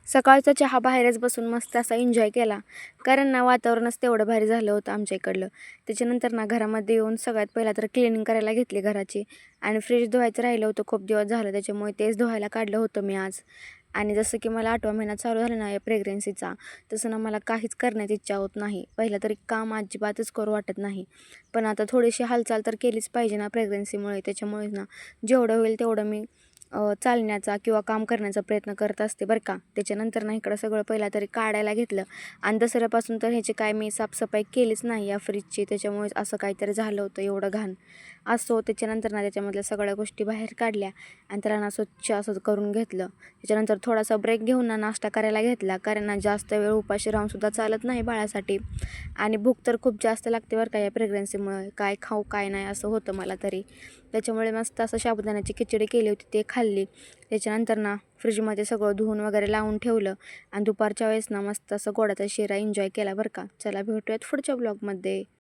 सकाळचा चहा बाहेरच बसून मस्त असा एन्जॉय केला. कारण ना वातावरणच तेवढं भारी झालं होतं आमच्या इकडलं. त्याच्यानंतर ना घरामध्ये येऊन सगळ्यात पहिला तर क्लिनिंग करायला घेतली घराची. आणि फ्रीज धुवायचं राहिलं होतं, खूप दिवस झालं, त्याच्यामुळे तेच धुवायला काढलं होतं मी आज. आणि जसं की मला 8वा महिना चालू झाला ना या प्रेग्नन्सीचा, तसं ना मला काहीच करण्याची इच्छा होत नाही. पहिलं तरी काम अजिबातच करू वाटत नाही. पण आता थोडीशी हालचाल तर केलीच पाहिजे ना प्रेग्नन्सीमुळे. त्याच्यामुळे ना जेवढं होईल तेवढं मी चालण्याचा किंवा काम करण्याचा प्रयत्न करत असते बरं का. त्याच्यानंतर ना इकडं सगळं पहिला तरी काढायला घेतलं. आणि दसऱ्यापासून तर ह्याची काय मी साफसफाई केलीच नाही या फ्रीजची. त्याच्यामुळे असं काहीतरी झालं होतं, एवढं घाण असो. त्याच्यानंतर ना त्याच्यामधल्या सगळ्या गोष्टी बाहेर काढल्या आणि त्याला ना स्वच्छ असं करून घेतलं. त्याच्यानंतर थोडासा ब्रेक घेऊन ना नाश्ता करायला घेतला. कारण ना जास्त वेळ उपाशी राहूनसुद्धा चालत नाही बाळासाठी. आणि भूक तर खूप जास्त लागते बरं का या प्रेग्नन्सीमुळे. काय खाऊ काय नाही असं होतं मला तरी. त्याच्यामुळे मस्त असं साबुदाण्याची खिचडी केली होती, ते खाल्ली. त्याच्यानंतर ना फ्रीजमध्ये सगळं धुवून वगैरे लावून ठेवलं. आणि दुपारच्या वेळेस ना मस्त असं गोडाचा शिरा एन्जॉय केला बरं का. चला भेटूयात पुढच्या ब्लॉगमध्ये.